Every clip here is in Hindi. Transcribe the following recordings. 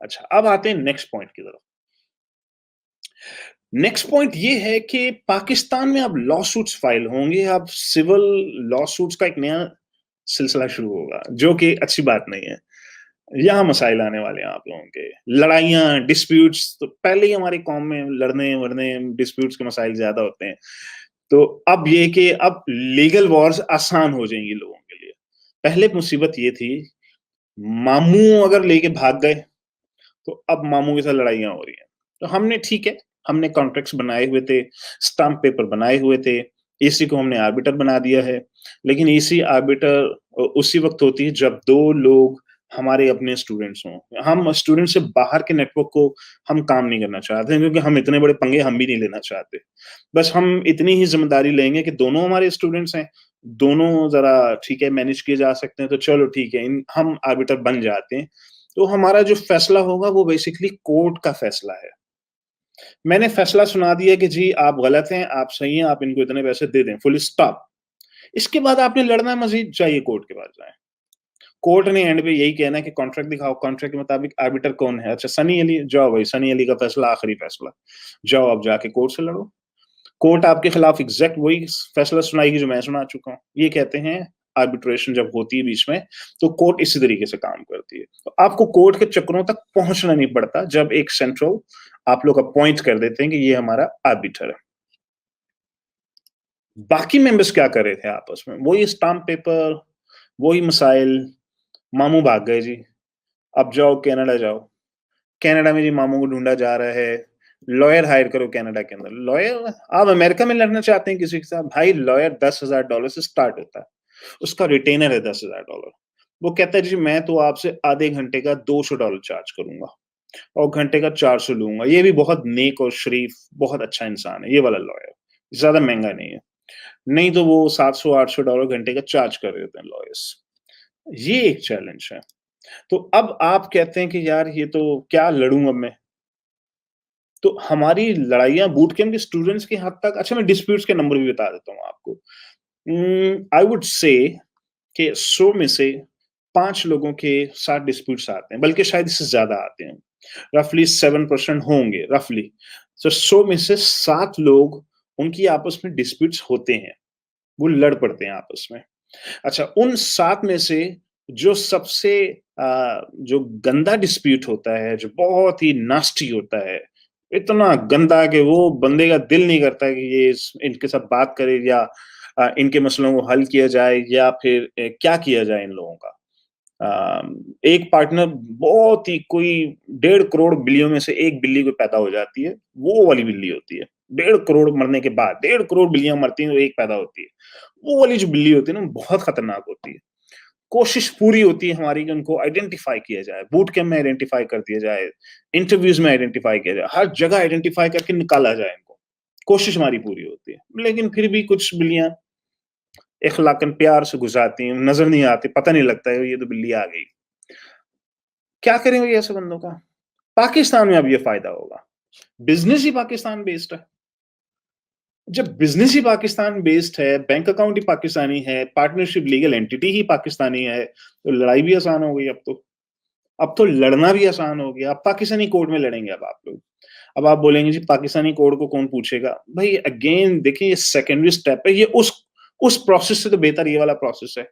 अच्छा, अब आते हैं नेक्स्ट पॉइंट की तरफ। नेक्स्ट पॉइंट ये है कि पाकिस्तान में अब लॉ सूट्स फाइल होंगे, अब सिविल लॉ सूट्स का एक नया सिलसिला शुरू होगा, जो कि अच्छी बात नहीं है। यहाँ मसाइल आने वाले हैं आप लोगों के। लड़ाइयाँ, डिस्प्यूट्स तो पहले ही हमारी कौम में लड़ने-वड़ने, डिस्प्यूट्स के मसाइल ज़्यादा होते हैं। तो अब ये कि अब लीगल वॉर्स आसान हो जाएँगी लोगों के लिए। पहले मुसीबत ये थी, मामू अगर लेके भाग गए, तो अब मामू के साथ लड़ाइयाँ हो रही हैं। तो हमने ठीक है, हमने कॉन्ट्रैक्ट्स बनाए हुए थे, स्टाम्प पेपर बनाए हुए थे, एसी को हमने आर्बिटर बना दिया है। लेकिन एसी आर्बिटर उसी वक़्त होती है जब 2 लोग हमारे अपने स्टूडेंट्स हों। हम स्टूडेंट से बाहर के नेटवर्क को हम काम नहीं करना चाहते क्योंकि हम इतने बड़े पंगे हम भी नहीं लेना चाहते। बस हम इतनी ही ज़िम्मेदारी लेंगे कि दोनों हमारे स्टूडेंट्स हैं, दोनों ज़रा ठीक है मैनेज किए जा सकते हैं तो चलो ठीक है, इन हम आर्बिटर बन जाते हैं। तो हमारा जो फैसला होगा वो बेसिकली कोर्ट का फैसला है। मैंने फैसला सुना दिया कि जी आप गलत हैं, आप सही हैं, आप इनको इतने पैसे दे दें, फुल स्टॉप। इसके बाद आपने लड़ना है मज़ीद जाइए कोर्ट के पास जाएँ। कोर्ट ने एंड पे यही कहना है कि कॉन्ट्रैक्ट दिखाओ, कॉन्ट्रैक्ट के मुताबिक आर्बिटर कौन है? अच्छा सनी अली, जाओ भाई सनी अली का फैसला आखिरी फैसला। जाओ आप जाके कोर्ट से लड़ो। कोर्ट आपके खिलाफ एग्ज़ैक्ट वही फैसला सुनाएगी जो मैं सुना चुका हूँ। ये कहते हैं आर्बिट्रेशन जब होती है बीच में, तो कोर्ट इसी तरीके से काम करती है। तो आपको कोर्ट के चक्रों तक पहुँचना नहीं पड़ता जब एक सेंट्रल आप लोग अपॉइंट कर देते हैं कि ये हमारा आर्बिटर है। बाकी मेंबर्स क्या कर रहे थे आपस में? वही स्टाम्प पेपर, वही मसाइल, मामू भाग गए जी, अब जाओ कनाडा जाओ। कनाडा में जी मामू को ढूँढा जा रहा है, लॉयर हायर करो कनाडा के अंदर। लॉयर आप अमेरिका में लड़ना चाहते हैं किसी के साथ, भाई लॉयर $10,000 से स्टार्ट होता है। उसका रिटेनर है $10,000। वो कहता है जी मैं तो आपसे आधे घंटे का $200 चार्ज करूँगा और घंटे का 400 लूँगा। ये भी बहुत नेक और शरीफ, बहुत अच्छा इंसान है, ये वाला लॉयर। ज़्यादा महँगा नहीं है। नहीं तो वो $700-800 घंटे का चार्ज कर देते हैं लॉयर्स। ये एक चैलेंज है। तो अब आप कहते हैं कि यार ये तो क्या लड़ूँ अब मैं? तो हमारी लड़ाइयाँ बूट कैंप के स्टूडेंट्स की हद तक अच्छा मैं डिस्प्यूट्स के नंबर भी बता देता हूँ आपको। आई वुड से कि 100 में से 5 लोगों के साथ डिस्प्यूट्स आते हैं, बल्कि शायद इससे ज़्यादा आते हैं। रफली 7% होंगे रफली। तो 100 में से 7 लोग उनकी आपस में डिस्प्यूट्स होते हैं, वो लड़ पड़ते हैं आपस में। अच्छा, उन 7 में से जो सबसे जो गंदा डिस्प्यूट होता है, जो बहुत ही नास्टी होता है, इतना गंदा कि वो बंदे का दिल नहीं करता कि ये इस इनके साथ बात करे या इनके मसलों को हल किया जाए या फिर क्या किया जाए इन लोगों का। एक पार्टनर बहुत ही कोई 1.5 करोड़ बिल्लियों में से एक बिल्ली कोई पैदा हो जाती है, वो वाली बिल्ली होती है। 1.5 करोड़ मरने के बाद 1.5 करोड़ बिल्लियाँ मरती हैं, तो एक पैदा होती है। वो वाली जो बिल्ली होती है ना, बहुत खतरनाक होती है। कोशिश पूरी होती है हमारी कि उनको आइडेंटिफ़ाई किया जाए, बूट कैम्प में आइडेंटिफ़ाई कर दिया जाए, इंटरव्यूज़ में आइडेंटिफ़ाई किया जाए, हर जगह आइडेंटिफ़ाई करके निकाला जाए इनको। कोशिश हमारी पूरी होती है। लेकिन फिर भी कुछ बिल्लियाँ इख़लाक़न प्यार से गुज़ारती हैं, नज़र नहीं आती, पता नहीं लगता है ये तो बिल्ली आ गई। क्या करें भई ऐसे बंदों का? पाकिस्तान में अब ये फ़ायदा होगा। बिज़नेस ही पाकिस्तान बेस्ड है। जब बिज़नेस ही पाकिस्तान बेस्ड है, बैंक अकाउंट ही पाकिस्तानी है, पार्टनरशिप लीगल एंटिटी ही पाकिस्तानी है, तो लड़ाई भी आसान हो गई अब तो। अब तो लड़ना भी आसान हो गया। अब पाकिस्तानी कोर्ट में लड़ेंगे अब आप लोग। अब आप बोलेंगे जी पाकिस्तानी कोर्ट को कौन पूछेगा? भई अगेन देखिए ये सेकेंडरी स्टेप है, ये उस प्रोसेस से तो बेहतर ये वाला प्रोसेस है।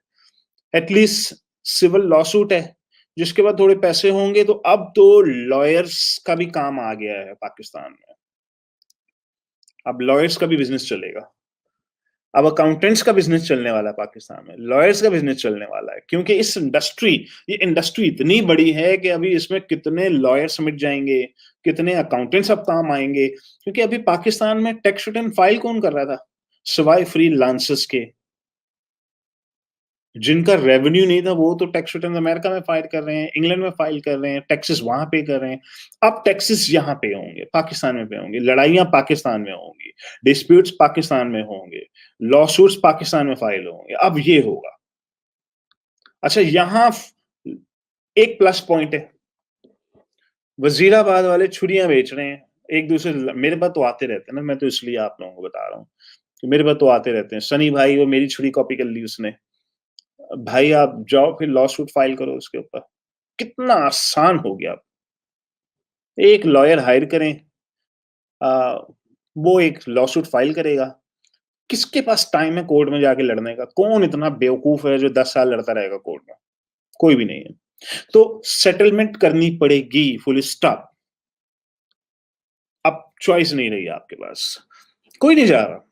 एट लीस्ट सिविल लॉसूट है, जिसके बाद थोड़े पैसे होंगे तो अब तो लॉयर्स का भी काम आ गया है पाकिस्तान में। अब लॉयर्स का भी बिज़नेस चलेगा। अब अकाउंटेंट्स का बिज़नेस चलने वाला है पाकिस्तान में, लॉयर्स का बिज़नेस चलने वाला है क्योंकि ये इंडस्ट्री इतनी बड़ी है कि अभी इसमें कितने लॉयर समिट जाएँगे, कितने अकाउंटेंट्स अब काम आएँगे क्योंकि अभी पाकिस्तान में टैक्स रिटर्न फाइल कौन कर रहा था? सिवाय फ्रीलांसर्स के। जिनका रेवेन्यू नहीं था वो तो टैक्स रिटर्न अमेरिका में फाइल कर रहे हैं, इंग्लैंड में फाइल कर रहे हैं, टैक्सेस वहाँ पे कर रहे हैं। अब टैक्सेस यहाँ पे होंगे, पाकिस्तान में पे होंगे, लड़ाइयाँ पाकिस्तान में होंगी, डिस्प्यूट्स पाकिस्तान में होंगे, लॉ सूट्स पाकिस्तान में फाइल होंगे, अब ये होगा। अच्छा यहाँ एक प्लस पॉइंट है, वज़ीराबाद वाले छुरियाँ बेच रहे हैं, एक-दूसरे ल मेरे पास तो आते रहते हैं ना, मैं तो इसलिए आप लोगों को बता रहा हूँ, कि मेरे पास तो आते रहते हैं। सनी भाई वो मेरी छुरी कॉपी कर ली उसने। भाई आप जाओ फिर लॉ सूट फाइल करो उसके ऊपर। कितना आसान हो गया अब। एक लॉयर हायर करें, अ, वो एक लॉसूट फाइल करेगा। किसके पास टाइम है कोर्ट में जाके लड़ने का? कौन इतना बेवकूफ़ है जो 10 साल लड़ता रहेगा कोर्ट में? कोई भी नहीं है। तो सेटलमेंट करनी पड़ेगी, फुल स्टॉप। अब चॉइस नहीं रही आपके पास। कोई नहीं जा रहा।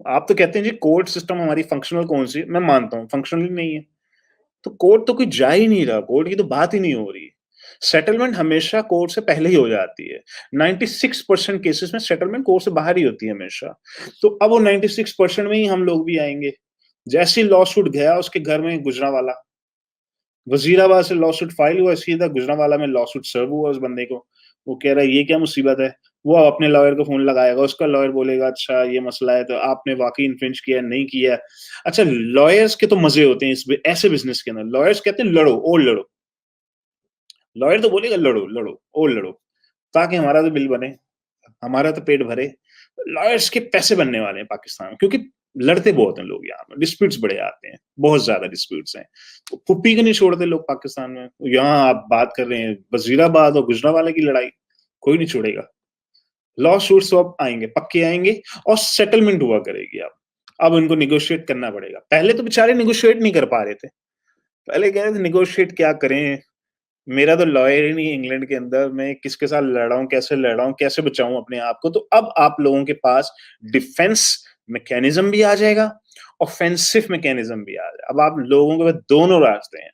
आप तो कहते हैं जी कोर्ट सिस्टम हमारी फंक्शनल कौन-सी है? मैं मानता हूँ, फंक्शनल ही नहीं है। तो कोर्ट तो कोई जा ही नहीं रहा, कोर्ट की तो बात ही नहीं हो रही। सेटलमेंट हमेशा कोर्ट से पहले ही हो जाती है। 96% केसेस में सेटलमेंट कोर्ट से बाहर ही होती है हमेशा। तो अब वो 96% में ही हम लोग भी आएँगे। जैसे ही लॉ-सूट गया उसके घर में गुजरांवाला, वज़ीराबाद से लॉ-सूट फाइल हुआ, सीधा गुजरांवाला में लॉ-सूट सर्व हुआ उस बंदे को। वो कह रहा है ये क्या मुसीबत है? वो अपने लॉयर को फ़ोन लगाएगा, उसका लॉयर बोलेगा अच्छा ये मसला है तो आपने वाक़ई इन्फ्रिंज किया है, नहीं किया है। अच्छा लॉयर्स के तो मज़े होते हैं ऐसे बिज़नेस के अंदर। लॉयर्स कहते हैं लड़ो और लड़ो। लॉयर तो बोलेगा लड़ो, लड़ो और लड़ो, ताकि हमारा तो बिल बने, हमारा तो पेट भरे। लॉयर्स के पैसे बनने वाले हैं पाकिस्तान में क्योंकि लड़ते बहुत हैं लोग यहाँ पे, डिस्प्यूट्स बड़े आते हैं, बहुत ज़्यादा डिस्प्यूट्स हैं। तो फुप्पी को नहीं छोड़ते लोग पाकिस्तान में। यहाँ आप बात कर रहे हैं वज़ीराबाद और गुजरांवाला की लड़ाई, कोई नहीं छोड़ेगा। लॉ सूट्स तो अब आएँगे, पक्के आएँगे और सेटलमेंट हुआ करेगी अब। अब उनको नेगोशिएट करना पड़ेगा। पहले तो बेचारे नेगोशिएट नहीं कर पा रहे थे। पहले कह रहे थे नेगोशिएट क्या करें? मेरा तो लॉयर ही नहीं है इंग्लैंड के अंदर, मैं किसके साथ लड़ रहा हूँ, कैसे लड़ रहा हूँ, कैसे बचाऊँ अपने आप को? तो अब आप लोगों के पास डिफेंस मैकेनिज़्म भी आ जाएगा, ऑफेंसिव मैकेनिज़्म भी आ जाएगा। अब आप लोगों के पास दोनों रास्ते हैं।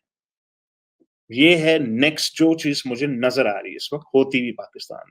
ये है नेक्स्ट जो चीज़ मुझे नज़र आ रही है इस वक़्त होती हुई पाकिस्तान में।